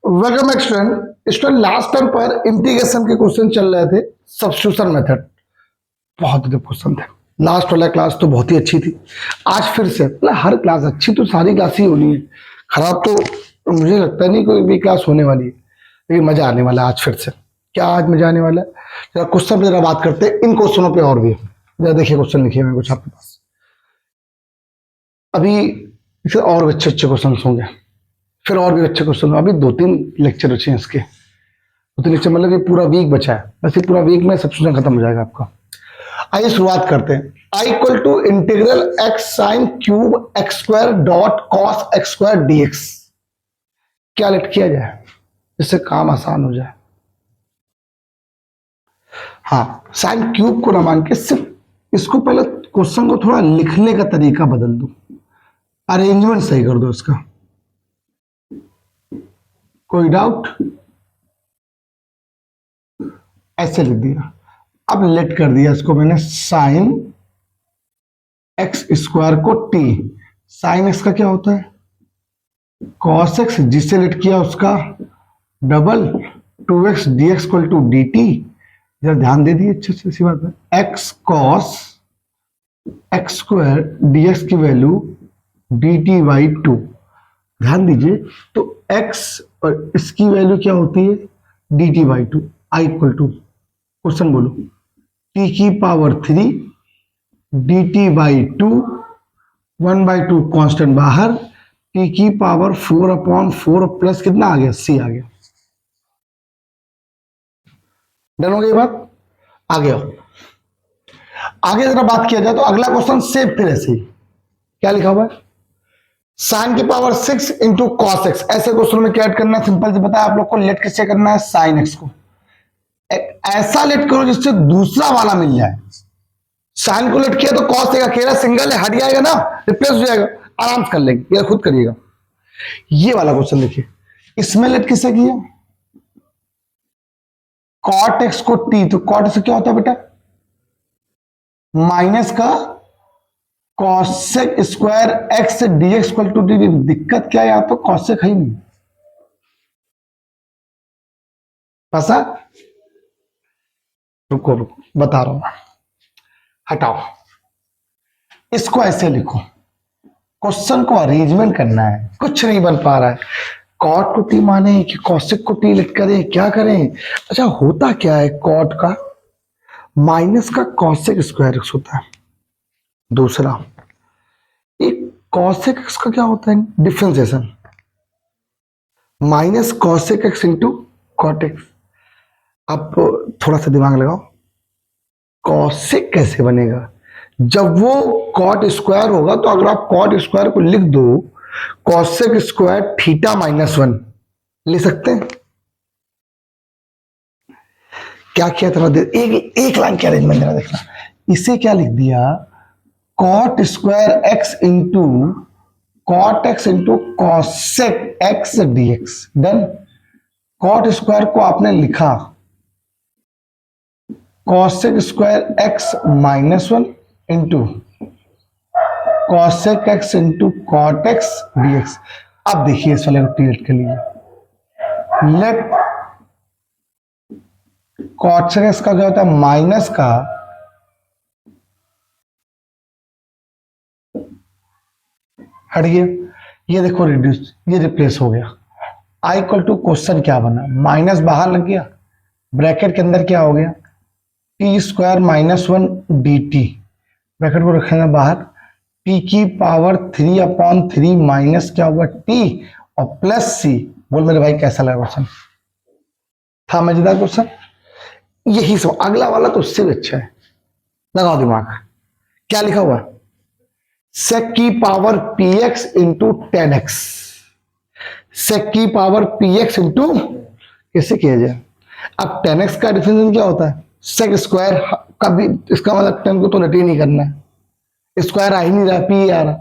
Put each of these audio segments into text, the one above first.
Welcome student. Student last time पर integration के question चल रहे थे, सब्स्टिट्यूशन मेथड। बहुत ही क्वेश्चन थे। लास्ट वाला क्लास तो बहुत ही अच्छी थी। आज फिर से मतलब हर क्लास अच्छी तो सारी क्लास ही होनी है, खराब तो मुझे लगता नहीं कोई भी क्लास होने वाली है, लेकिन मजा आने वाला है आज फिर से। क्या आज मजा आने वाला है? जरा क्वेश्चन पे जरा बात करते हैं, इन क्वेश्चनों पे और भी जरा देखिए क्वेश्चन लिखे हुए कुछ आपके पास। अभी इससे और भी अच्छे अच्छे क्वेश्चन होंगे, फिर और भी अच्छे क्वेश्चन। अभी 2-3 लेक्चर बचे हैं इसके, 2-3 लेक्चर मतलब ये पूरा वीक बचा है, बस ये पूरा वीक में सब्स्टिट्यूशन खत्म हो जाएगा आपका। आइए शुरुआत करते हैं। I equal to integral x sine cube x square dot cos x square dx. क्या लेट किया जाए जिससे काम आसान हो जाए? हाँ, साइन क्यूब को ना मान के सिर्फ इसको पहले क्वेश्चन को थोड़ा लिखने का तरीका बदल दो, अरेंजमेंट सही कर दो इसका। कोई डाउट? ऐसे लिख दिया, अब लेट कर दिया इसको मैंने साइन एक्स स्क्वायर को टी। साइन एक्स का क्या होता है? कॉस एक्स, जिससे लेट किया उसका double 2x dx equal to d t. जरा ध्यान दे दिए अच्छे से इसी बात में। X cos x square dx की वैल्यू डी टी बाई 2। ध्यान दीजिए, तो x और इसकी वैल्यू क्या होती है? D t by 2। I equal to, question बोलो, t की power 3 d t by 2, 1/2 constant बाहर, t की पावर 4/4 प्लस कितना आ गया? c आ गया। डन हो गई बात? आगे आओ, आगे जरा बात किया जाए तो अगला क्वेश्चन सेम फिर ऐसे ही। क्या लिखा हुआ है? साइन की पावर 6 इंटू कॉस एक्स। ऐसे क्वेश्चन में क्या करना है? सिंपल से बताया आप लोग को, लेट किससे करना है? साइन एक्स को ऐसा लेट करो जिससे दूसरा वाला मिल जाए। साइन को लेट किया तो कॉस एक अकेला सिंगल है, हट जाएगा ना, रिप्लेस हो जाएगा, आराम से कर लेंगे, ये खुद करिएगा। ये वाला क्वेश्चन देखिए, इसमें लेट किससे किया? कॉट एक्स को टी, तो कॉट से क्या होता है बेटा? माइनस का cosec square x dx equal to d. दिक्कत क्या है? यहां तो कॉसेक है ही नहीं। पसा? रुको रुको बता रहा हूं, हटाओ, इसको ऐसे लिखो। क्वेश्चन को अरेंजमेंट करना है, कुछ नहीं बन पा रहा है। कॉट को टी माने कि कॉसेक को टी लेट करें, क्या करें? अच्छा, होता क्या है? कॉट का माइनस का कॉसेक स्क्वायर एक्स होता है। दूसरा एक कॉसेक एक्स का क्या होता है? Differentiation, minus cosec x into cot x. अब थोड़ा सा दिमाग लगाओ, कॉसेक कैसे बनेगा? जब वो कॉट स्क्वायर होगा तो अगर आप कॉट स्क्वायर को लिख दो, कॉसेक स्क्वायर थीटा -1 ले सकते हैं। क्या किया था? एक लाइन के अरेंजमेंट जरा देखना। इसे क्या लिख दिया? Cot square x into cot x into cosec x dx. Done. Cot square को आपने लिखा cosec square x -1 into cosec x into cot x dx. अब देखिए इस वाले को क्रिएट के लिए, लेट कॉसेक एक्स का क्या होता है? माइनस का हटिए, ये देखो रिड्यूस, ये रिप्लेस हो गया। आई इक्वल टू क्वेश्चन क्या बना? माइनस बाहर लग गया, ब्रैकेट के अंदर क्या हो गया? T square -1 D T, bracket को रखेंगे बाहर, टी की पावर 3/3 माइनस क्या हुआ? टी और प्लस सी। बोल मेरे भाई कैसा लगा क्वेश्चन? था मजेदार क्वेश्चन? यही सब, अगला वाला तो उससे भी अच्छा है, लगाओ दिमाग। क्या लिखा हुआ? सेक की power P x into 10x। सेक की पावर पी एक्स इंटू, कैसे किया जाए? अब 10x का डिफरेंशियल क्या होता है? सेक स्क्वायर का भी, इसका मतलब 10 को तो लेट ही नहीं करना है, स्क्वायर आ ही नहीं रहा, पी आ रहा।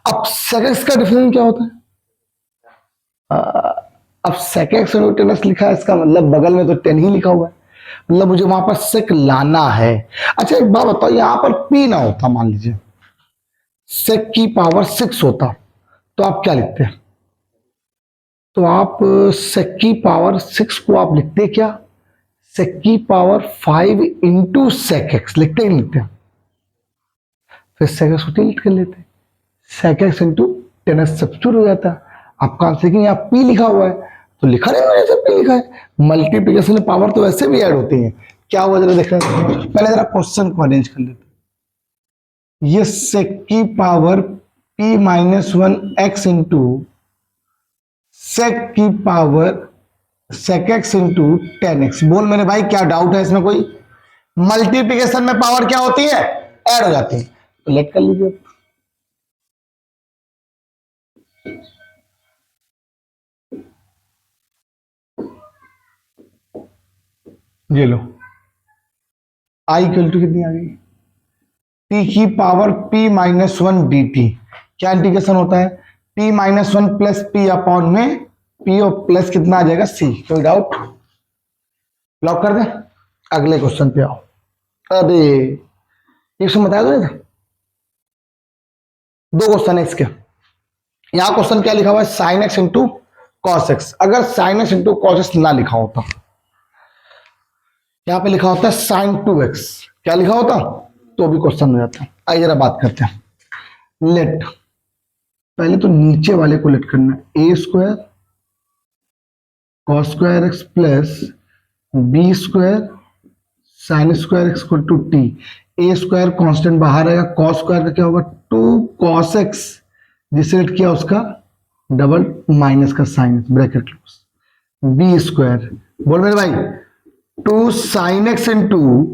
अब सेक एक्स का डिफरेंशियल क्या होता है? अब सेक एक्स और 10x लिखा है, इसका मतलब बगल में तो 10 ही लिखा हुआ है, मतलब मुझे वहां पर सेक लाना है। अच्छा एक बात बताओ, यहां पर पी ना होता, मान लीजिए सेक की पावर 6 होता, तो आप क्या लिखते हैं? तो आप sec की पावर 6 को आप लिखते क्या, sec की पावर 5 इंटू sec x लिखते ही लिखते हैं, फिर sec x को टिल्ट कर लेते हैं, sec x into 10x substitute हो जाता है आपका आंसर। लेकिन यहाँ p लिखा हुआ है तो लिखा नहीं मैंने, p लिखा है, मल्टीप्लिकेशन में पावर तो वैसे भी ऐड होती है, क्या हुआ जरा देख रहे हैं। पहले जरा क्वेश्चन को अरेंज कर लेते हैं। ये sec की power p minus 1 x into sec की power sec x into 10x। बोल मेरे भाई क्या डाउट है इसमें कोई, मल्टीप्लिकेशन में पावर क्या होती है, ऐड हो जाती है, तो लेट कर लीजिए। ये लो आई इक्वल टू कितनी आ गई, p की पावर p माइनस 1 dt, क्या इंटीग्रेशन होता है, p minus 1 plus p upon में p और प्लस कितना आ जाएगा c। कोई डाउट, लॉक कर दे, अगले क्वेश्चन पे आओ। अरे एक सौ बता दो, दो क्वेश्चन है इसके। यहां क्वेश्चन क्या लिखा हुआ है, sine x into cos x. अगर sine x into cos x ना लिखा होता, यहां पे लिखा होता है साइन 2x, क्या लिखा होता तो भी क्वेश्चन हो जाता। आइए जरा बात करते हैं। लेट, पहले तो नीचे वाले को लेट करना है, a square cos square x plus b square sine square x equal to t. A square constant बाहर आएगा, कॉस स्क्वायर का क्या होगा 2 कॉस एक्स, जिसे लेट किया उसका डबल माइनस का sine bracket close, b square बोल मेरे भाई 2 sine x into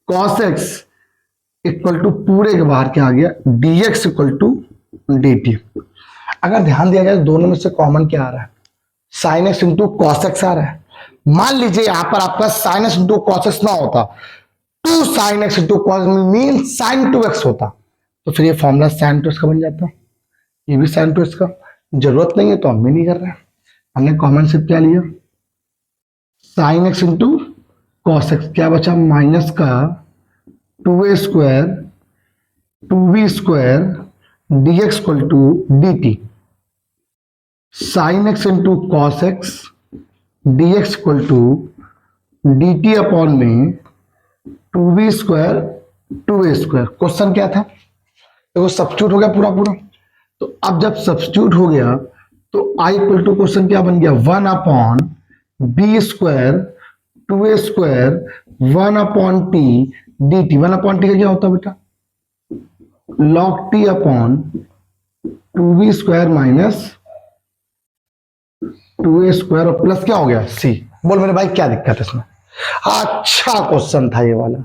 cos x equal to पूरे के बाहर क्या आ गया dx इक्वल टू dt। अगर ध्यान दिया जाए दोनों में से कॉमन क्या आ रहा है, sine x into cos x आ रहा है। मान लीजिए यहां पर आपका sine x into cos x ना होता, 2 sine x into cos mean sine 2x होता, तो फिर ये फॉर्मूला साइन 2x का बन जाता, ये भी साइन 2x का। जरूरत नहीं है तो हम भी नहीं कर रहे हैं, हमने कॉमन सिर्फ क्या लिया sine x into cos x, क्या बचा माइनस का 2a square 2b square dx equal to dt, sine x into cos x dx equal to dt upon में 2b square 2a square. Question क्या था, देखो सब्स्टिट्यूट हो गया पूरा पूरा, तो अब जब सब्स्टिट्यूट हो गया तो i इक्वल टू क्वेश्चन क्या बन गया 1 upon b square 2a square 1 upon t dt। 1 upon T का क्या होता है बेटा log t upon 2b square minus 2a square और प्लस क्या हो गया c। बोल मेरे भाई क्या दिक्कत है इसमें, अच्छा क्वेश्चन था ये वाला,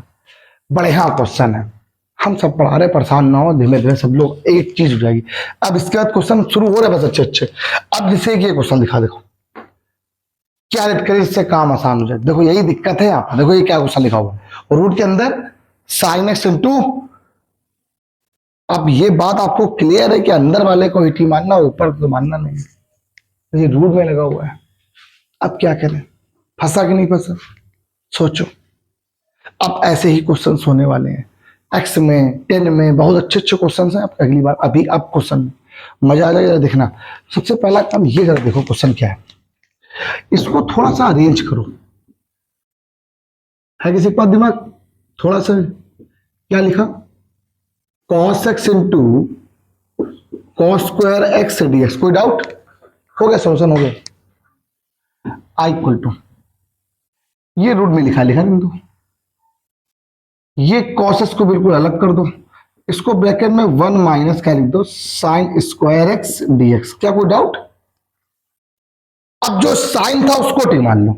बढ़िया क्वेश्चन है। हम सब पढ़ा रहे, परेशान ना हो, धीमे धीमे सब लोग एक चीज हो जाएगी। अब इसके बाद क्वेश्चन शुरू हो रहे बस अच्छे अच्छे। अब जैसे ये क्वेश्चन दिखा, देखो क्या रेट करें इससे काम आसान हो जाए। देखो यही दिक्कत है यहाँ पर, देखो ये क्या क्वेश्चन लिखा हुआ है, रूट के अंदर साइन एक्स इंटू, अब ये बात आपको क्लियर है कि अंदर वाले को ही मानना, ऊपर तो मानना नहीं, तो ये रूट में लगा हुआ है। अब क्या करें, फंसा कि नहीं फंसा, सोचो। अब ऐसे ही क्वेश्चन होने वाले हैं एक्स में 10 में, बहुत अच्छे अच्छे क्वेश्चन हैं। अब अगली बार अभी अब क्वेश्चन मजा आ जाएगा देखना। सबसे पहला काम ये जरा देखो क्वेश्चन क्या है, इसको थोड़ा सा अरेंज करो, है किसी के पास दिमाग थोड़ा सा, क्या लिखा cos x into cos square x dx. कोई डाउट, हो गया सॉल्यूशन हो गया। आई इक्वल टू, ये रूट में लिखा नहीं दो, ये कॉस एक्स को बिल्कुल अलग कर दो, इसको ब्रैकेट में 1 माइनस क्या लिख दो साइन स्क्वायर एक्स डीएक्स। क्या कोई डाउट, अब जो साइन था उसको टी मान लो,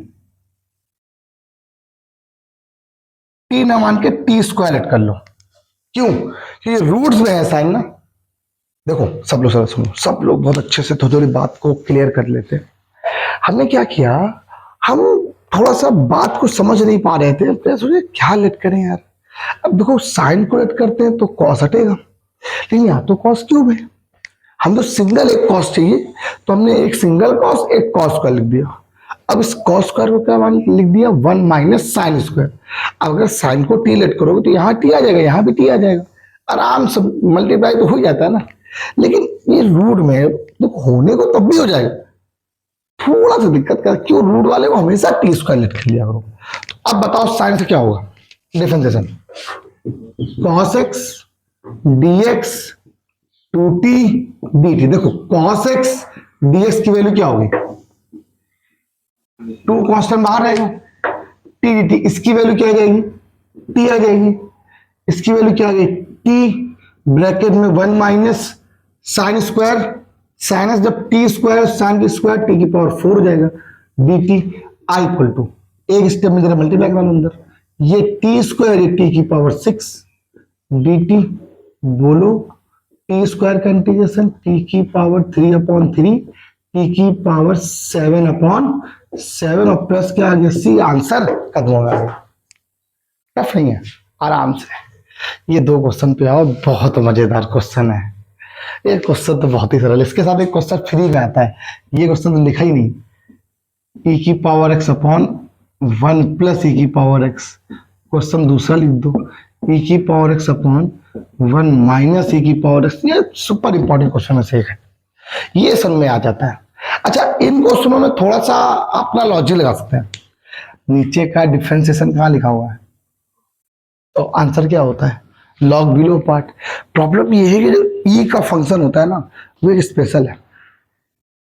टी ना मान के टी स्क्वायर ऐड कर लो। क्यों, क्योंकि रूट्स में है साइन ना। देखो सब लोग सुनो, सब लोग बहुत अच्छे से थोड़ी थोड़ी बात को क्लियर कर लेते हैं। हमने क्या किया, हम थोड़ा सा बात को समझ नहीं पा रहे थे, फिर सोचे क्या लेट करें यार। अब देखो साइन को लेट करते हैं तो कॉस हटेगा, लेकिन यहाँ तो कॉस क्यूब है, हम तो सिंगल एक कॉस चाहिए, तो हमने एक सिंगल कॉस एक कॉस स्क्वायर लिख दिया। अब इस कॉस स्क्वायर को क्या लिख दिया 1 माइनस साइन स्क्वायर। अब अगर साइन को टी लेट करोगे तो यहाँ टी आ जाएगा, यहाँ भी टी आ जाएगा, आराम से मल्टीप्लाई तो हो जाता है ना। लेकिन ये रूट में तो होने को तब भी हो जाएगा, थोड़ा सा दिक्कत कर, क्यों रूट वाले को हमेशा टी स्क्वायर लेट कर लिया करो। तो अब बताओ साइन से क्या होगा, differentiation cos x dx 2t dt। देखो cos x dx की वैल्यू क्या होगी, 2 कांस्टेंट बाहर रहेगा, t dt इसकी वैल्यू क्या आ जाएगी, t आ जाएगी। इसकी वैल्यू क्या आ गई, t ब्रैकेट में 1 माइनस साइन स्क्वायर, साइनस जब टी स्क्वायर साइन की स्क्वायर टी की पावर 4 हो जाएगा, dt i इक्वल टू, एक स्टेप में जरा मल्टीप्लाई करा लो अंदर, ये टी स्क्वायर, ये टी की पावर 6 dt, बोलो टी स्क्वायर का इंटीग्रेशन टी की पावर 3/3 टी की पावर 7/7 और प्लस क्या आ गया सी, आंसर खत्म हो गया। टफ नहीं है, आराम से। ये 2 क्वेश्चन पे आओ, बहुत मजेदार क्वेश्चन है। एक क्वेश्चन तो बहुत ही सरल, इसके साथ एक क्वेश्चन फ्री में आता है, ये क्वेश्चन तो लिखा ही नहीं, e की power x upon 1 plus e की पावर x। क्वेश्चन दूसरा लिख दो, e की power x upon 1 minus e की पावर x। ये सुपर इंपॉर्टेंट क्वेश्चन में से एक है, ये समझ में आ जाता है। अच्छा, इन क्वेश्चनों में थोड़ा सा अपना लॉजिक लगा सकते हैं। नीचे का डिफरेंशिएशन कहाँ लिखा हुआ है, तो आंसर क्या होता है, लॉग बिलो पार्ट। प्रॉब्लम ये है कि जो ई का फंक्शन होता है ना, वो एक स्पेशल है।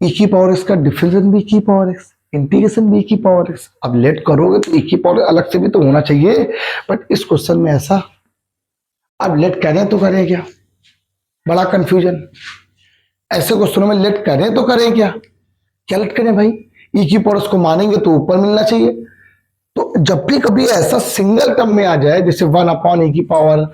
ई की पावर एक्स का डिफरेंशिएशन भी की पावर एक्स, इंटीग्रेशन भी की पावर एक्स। अब लेट करोगे तो ई की पावर अलग से भी तो होना चाहिए, बट इस क्वेश्चन में ऐसा। अब लेट करें तो करें क्या, बड़ा कंफ्यूजन। ऐसे क्वेश्चनों में लेट करें तो करें क्या, क्या लेट करें भाई, ई की पावर को मानेंगे तो ऊपर मिलना चाहिए। तो जब भी कभी ऐसा सिंगल टर्म में आ जाए, जैसे 1 अपॉन ई की पावर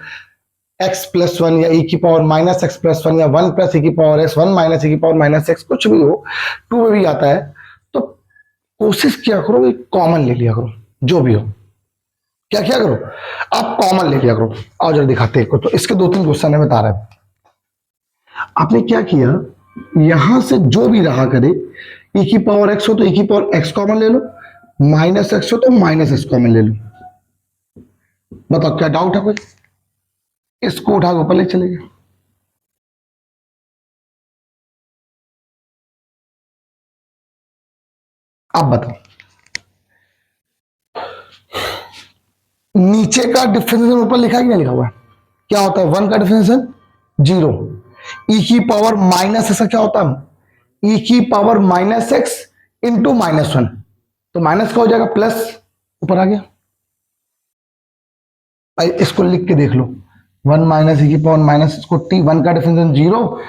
x प्लस 1 या e की पावर माइनस एक्स प्लस 1 या 1 प्लस e की पावर x, 1 माइनस e की पावर माइनस x, कुछ भी हो, 2 में भी आता है, तो कोशिश क्या करो, कॉमन ले लिया करो, जो भी हो। क्या क्या करो, आप कॉमन ले लिया करो। और जरा दिखाते हैं, तो इसके 2-3 क्वेश्चन है बता रहे हैं। आपने क्या किया, यहां से जो भी रहा करे, e की पावर x हो तो e की पावर x कॉमन ले लो, माइनस एक्स हो तो माइनस एक्स कॉमन ले लो। बताओ क्या डाउट है कोई, इसको उठा के ऊपर ले चले गए। आप बताओ, नीचे का डिफरेंशिएशन ऊपर लिखा है कि नहीं लिखा हुआ है, क्या होता है 1 का डिफरेंशिएशन 0, ई की पावर माइनस एक्स क्या होता है, ई की पावर माइनस एक्स इंटू -1, तो माइनस का हो जाएगा प्लस, ऊपर आ गया। इसको लिख के देख लो, 1 माइनस ई की पावर माइनस एक्स को टी, 1 का डिफरेंशिएशन 0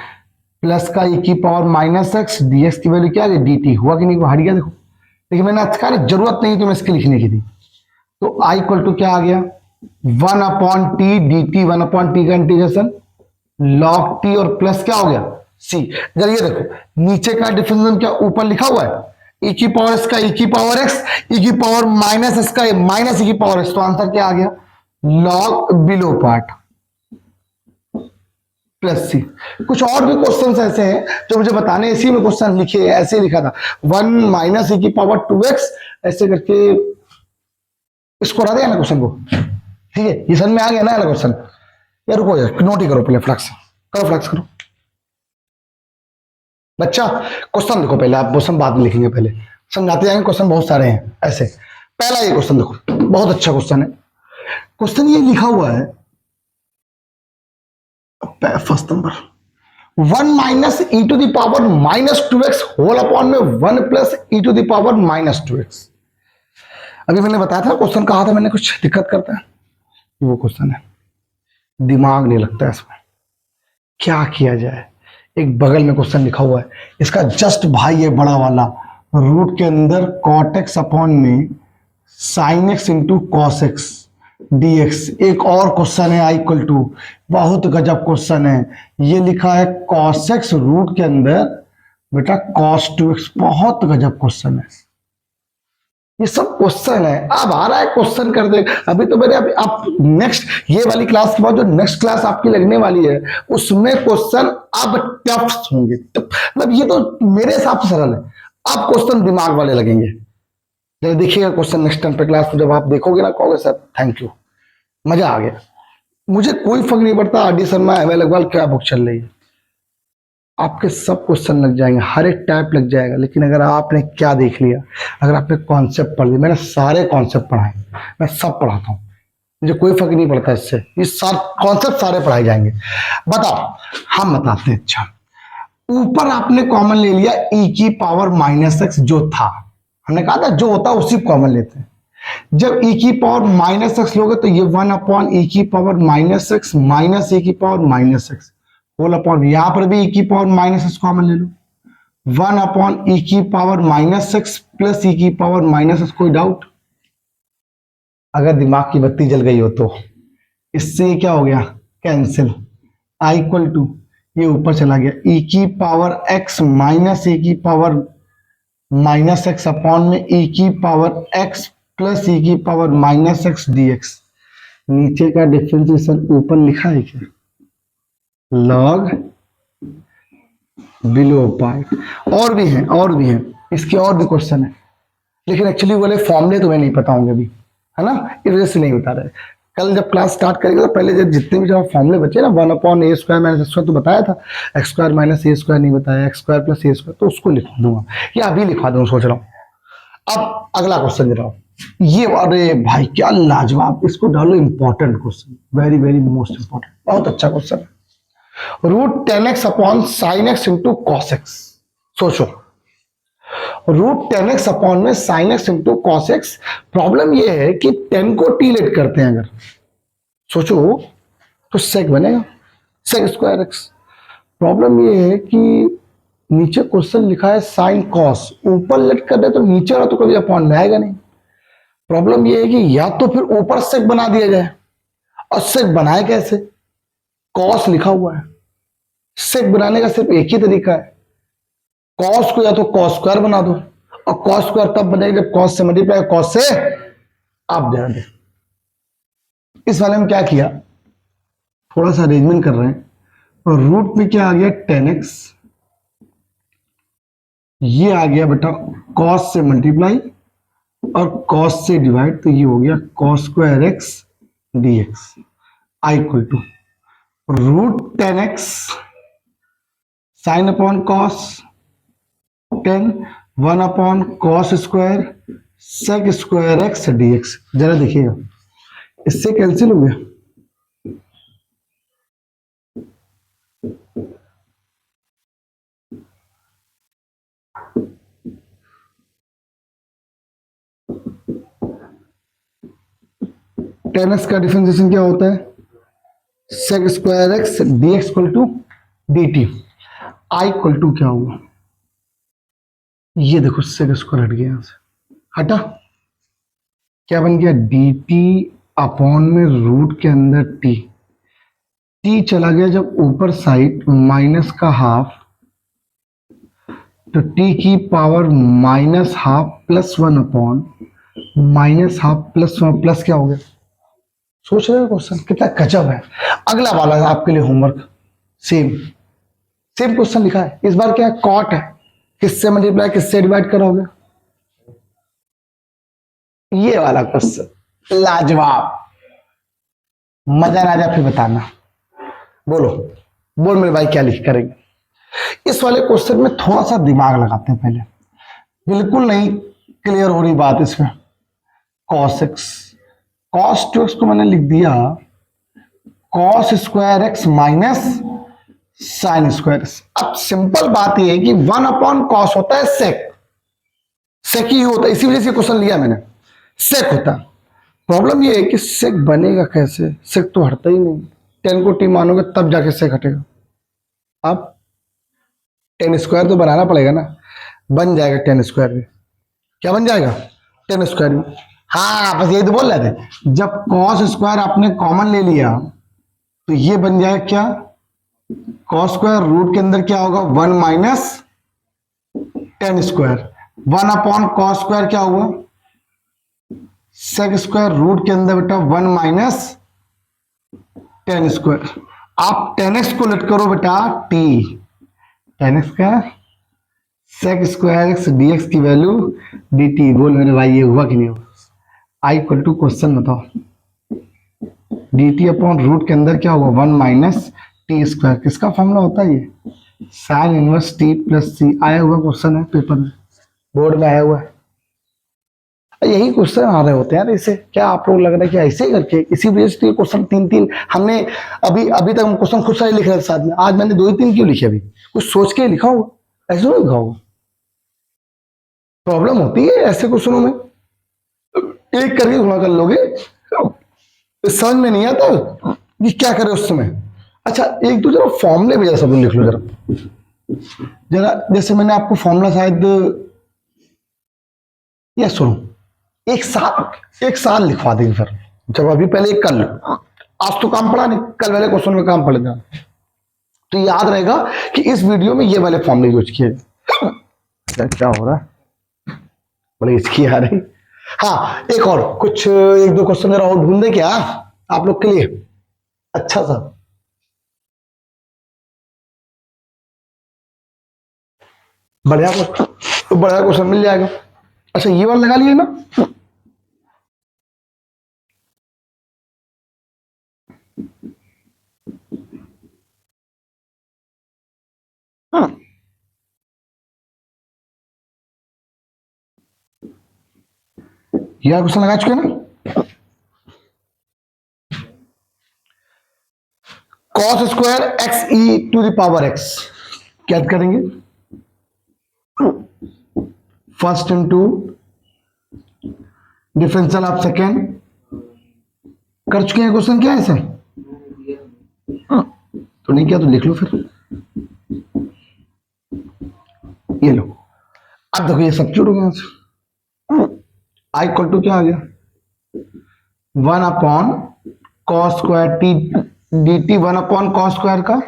प्लस का ई की पावर माइनस एक्स, डीएक्स की वैल्यू क्या है dt, हुआ कि नहीं, वो हट गया। देखो, लेकिन मैंने अच्छा जरूरत नहीं तो मैं इसके लिखने की थी, तो आई इक्वल टू क्या आ गया 1 upon T dt, 1 upon T का इंटीग्रेशन लॉग टी और प्लस क्या हो गया सी। जरा ये देखो, नीचे का डिफरेंशिएशन क्या ऊपर लिखा हुआ है, e की पावर एक्स का e की पावर एक्स, e की पावर माइनस एक्स का माइनस e की पावर एक्स, तो आंसर क्या आ गया लॉग बिलो पार्ट प्लस सी। कुछ और भी क्वेश्चन ऐसे हैं जो मुझे बताने, इसी में क्वेश्चन लिखे, ऐसे लिखा था 1 माइनस e की पावर 2x, ऐसे करके इसको हटा दिया ना क्वेश्चन को, ठीक है, ये समझ में आ गया ना क्वेश्चन। यार रुको यार, नोट ही करो पहले, फ्लक्स करो, फ्लक्स करो बच्चा। क्वेश्चन देखो पहले, आप क्वेश्चन बाद में लिखेंगे, पहले समझाते जाएंगे, क्वेश्चन बहुत सारे हैं ऐसे। पहला ये क्वेश्चन देखो, बहुत अच्छा क्वेश्चन है। क्वेश्चन ये लिखा हुआ है, first number 1 minus e to the power -2x whole upon में 1 plus e to the power -2x। अभी मैंने बताया था क्वेश्चन, कहा था मैंने कुछ दिक्कत करता है, वो क्वेश्चन है, दिमाग नहीं लगता है इसमें, क्या किया जाए। एक बगल में क्वेश्चन लिखा हुआ है, इसका जस्ट भाई ये बड़ा वाला, रूट के अंदर cot x अपॉन में sin x into cos x dx। एक और क्वेश्चन है आई इक्वल टू, बहुत गजब क्वेश्चन है, ये लिखा है cos x रूट के अंदर बेटा cos 2x। बहुत गजब क्वेश्चन है, ये सब क्वेश्चन है। अब आ रहा है क्वेश्चन कर दे, अभी तो मेरे अभी आप नेक्स्ट ये वाली क्लास के बाद जो नेक्स्ट क्लास आपकी लगने वाली है, उसमें क्वेश्चन अब टफ होंगे। मतलब ये तो मेरे हिसाब से सरल है, अब क्वेश्चन दिमाग वाले लगेंगे। जब देखिएगा क्वेश्चन नेक्स्ट टाइम पे क्लास में, जब आप देखोगे ना, कहोगे सर थैंक यू, मजा आ गया। मुझे कोई फर्क नहीं पड़ता R D Sharma, M L Agarwal क्या बुक चल रही है, आपके सब क्वेश्चन लग जाएंगे, हर एक टाइप लग जाएगा। लेकिन अगर आपने क्या देख लिया, अगर आपने कॉन्सेप्ट पढ़ लिया, मैंने सारे कॉन्सेप्ट पढ़ाए, मैं सब पढ़ाता हूँ, मुझे कोई फर्क नहीं पड़ता इससे, ये सारे कॉन्सेप्ट सारे पढ़ाए जाएंगे। बताओ, हम बताते हैं। अच्छा, ऊपर आपने कॉमन ले लिया e की पावर माइनस एक्स जो था, हमने कहा था जो होता है उसी कॉमन लेते हैं। जब e की पावर माइनस एक्स लोगे तो ये 1 अपॉन e की power minus x minus e की power minus x whole upon, यहां पर भी e की पावर माइनस एक्स कॉमन ले लो, 1 अपॉन e की power minus x plus e की पावर माइनस एक्स। कोई डाउट? अगर दिमाग की बत्ती जल गई हो तो इससे क्या हो गया, कैंसिल। आई इक्वल टू, ये ऊपर चला गया, e की पावर x माइनस e की पावर माइनस एक्स अपॉन में e की पावर x प्लस e की पावर माइनस एक्स dx। नीचे का डिफरेंशिएशन ऊपर लिखा है क्या, लॉग बिलो पाई। और भी हैं, और भी हैं, इसके और भी क्वेश्चन है, लेकिन एक्चुअली वाले फॉर्मूले तुम्हें नहीं पता होंगे अभी, है ना, इस वजह से नहीं बता रहे। कल जब क्लास स्टार्ट करेंगे तो पहले जब जितने भी जब फॉर्मूले बचे ना, 1 अपॉन ए स्क्वायर माइनस स्क्वायर तो बताया था, एक्स स्क्वायर माइनस ए स्क्वायर नहीं बताया, एक्स स्क्वायर प्लस ए स्क्वायर, तो उसको लिखवा दूंगा या अभी लिखवा दूंगा, सोच रहा हूँ। अब अगला क्वेश्चन जरा, ये, अरे भाई क्या लाजवाब, इसको डालो, important question, very very most important, बहुत अच्छा क्वेश्चन है। Root 10x upon sine x into cos x. सोचो, रूट 10x अपॉन में sine x into cos x. Problem ये है कि 10 को टी लेट करते हैं अगर, सोचो तो सेक बनेगा, सेक स्क्वायर एक्स। प्रॉब्लम ये है कि नीचे क्वेश्चन लिखा है साइन कॉस, ऊपर लेट कर दे तो नीचे वाला तो कभी अपॉन में आएगा नहीं। प्रॉब्लम ये है कि या तो फिर ऊपर सेक बना दिया जाए, और सेक बनाए कैसे, कॉस लिखा हुआ है, सेक बनाने का सिर्फ एक ही तरीका है, कॉस को या तो कॉस स्क्वायर बना दो, और कॉस स्क्वायर तब बनेगा जब कॉस से मल्टीप्लाई कॉस से। आप ध्यान दें, इस वाले में क्या किया, थोड़ा सा अरेंजमेंट कर रहे हैं, और रूट में क्या आ गया 10x, ये आ गया बेटा कॉस से मल्टीप्लाई और कॉस से डिवाइड, तो ये हो गया cos square x dx I equal to root 10x sine upon cos 10 1 upon cos square sec square x dx। जरा देखिएगा, इससे कैंसिल हो गया, टेन एक्स का डिफरेंशिएशन क्या होता है, sec square x dx equal to dt। I equal to क्या हुआ, ये देखो सेक स्क्वायर हट गया, यहां से हटा, क्या बन गया dt अपॉन में रूट के अंदर t चला गया जब ऊपर साइड माइनस का हाफ, तो t की power minus half plus 1 upon minus half plus 1 plus क्या हो गया। सोच रहे हो क्वेश्चन कितना गजब है। अगला वाला है आपके लिए होमवर्क, सेम सेम क्वेश्चन लिखा है, इस बार क्या है, कॉट है, किससे मल्टीप्लाई किससे डिवाइड करोगे, ये वाला क्वेश्चन लाजवाब, मजा ना आ जाए फिर बताना। बोलो, बोल मेरे भाई क्या लिख करेंगे। इस वाले क्वेश्चन में थोड़ा सा दिमाग लगाते हैं पहले, बिल्कुल नहीं क्लियर हो रही बात इसमें। कॉस एक्स, कॉस 2x को मैंने लिख दिया cos square x minus sign square x. अब सिंपल बात यह है कि 1 अपॉन कॉस होता है सेक, सेक ही होता है, इसी वजह से क्वेश्चन लिया मैंने, सेक होता है। प्रॉब्लम यह है कि सेक बनेगा कैसे, सेक तो हटता ही नहीं, 10 को टी मानोगे तब जाके सेक हटेगा। अब 10 स्क्वायर तो बनाना पड़ेगा ना, बन जाएगा 10 स्क्वायर में, क्या बन जाएगा 10 स्क्वायर में। हाँ बस यही तो बोल रहे थे, जब कॉस स्क्वायर आपने कॉमन ले लिया तो ये बन जाएगा क्या, कॉस स्क्वायर रूट के अंदर क्या होगा 1 minus 10 square, 1 upon cos square क्या हुआ सेक स्क्वायर रूट के अंदर बेटा 1 माइनस 10 स्क्वायर। आप 10x को लेट करो बेटा t, 10x का सेक स्क्वायर एक्स dx की वैल्यू dt। बोल मेरे भाई ये हुआ कि नहीं हुआ। आई इक्वल टू क्वेश्चन बताओ, dt अपॉन रूट के अंदर क्या होगा 1 माइनस टी स्क्वायर, किसका फॉर्मूला होता है ये साइन इनवर्स टी प्लस सी आया हुआ क्वेश्चन है पेपर में, बोर्ड में आया हुआ है। यही क्वेश्चन आ रहे होते हैं यार। इसे क्या आप लोग लग रहा है कि ऐसे ही करके इसी वजह से क्वेश्चन तीन तीन हमने अभी अभी तक हम क्वेश्चन खुद सारे लिख रहे थे साथ में, आज मैंने दो ही तीन क्यों लिखे? अभी कुछ सोच के लिखा होगा, ऐसे नहीं लिखा होगा। प्रॉब्लम होती है ऐसे क्वेश्चनों में, एक करके गुणा कर लोगे, समझ में नहीं आता कि क्या करे उस समय। अच्छा एक दो जरा फॉर्मूले भी जरा सब लिख लो जरा जरा, जैसे मैंने आपको फॉर्मूला शायद या सुनो एक साल लिखवा देंगे फिर, जब अभी पहले एक कर लो, आज तो काम पड़ा नहीं, कल वाले क्वेश्चन में काम पड़ेगा तो याद रहेगा कि इस वीडियो में ये वाले फॉर्मूले यूज किए। क्या हो रहा है, बड़े इसकी आ रही। हाँ एक और कुछ एक दो क्वेश्चन जरा और ढूंढे क्या आप लोग के लिए, अच्छा सा बढ़िया क्वेश्चन मिल जाएगा। अच्छा ये वाला लगा लिए ना, हाँ यह क्वेश्चन लगा चुके ना। Cos square x e to the power x क्या करेंगे, first into differential of second, कर चुके हैं क्वेश्चन क्या है सर? तो नहीं किया तो लिख लो फिर, ये लो। अब देखो ये सब्स्टिट्यूट हो गया, आई इक्वल टू क्या आ गया, 1 upon cos square T D T, 1 upon cos square का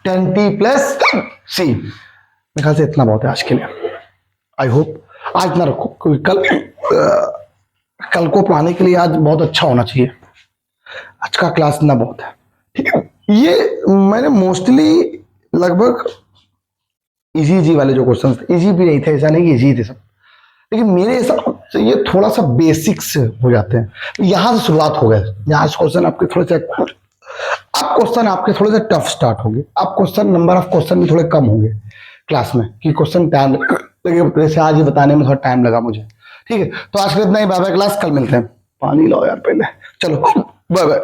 10t प्लस सी। मेरे ख्याल से इतना बहुत है आज के लिए। आई होप आज ना रखो क्योंकि कल को पढ़ाने के लिए आज बहुत अच्छा होना चाहिए, आज का क्लास ना बहुत है, ठीक है। ये मैंने मोस्टली लगभग इजी वाले जो क्वेश्चन थे, इजी भी नहीं थे, ऐसा नहीं कि इजी थे सब, लेकिन मेरे हिसाब से ये थोड़ा सा बेसिक्स हो जाते हैं। यहां से शुरुआत हो गए, यहाँ से क्वेश्चन आपके थोड़े से, अब क्वेश्चन आपके थोड़े से टफ स्टार्ट होंगे, अब क्वेश्चन नंबर ऑफ क्वेश्चन भी थोड़े कम होंगे क्लास में, कि क्वेश्चन टाइम लगे, जैसे आज ये बताने में थोड़ा टाइम लगा मुझे, ठीक है। तो आज के इतना ही, बाय बाय क्लास, कल मिलते हैं। पानी लो यार पहले, चलो बाय बाय।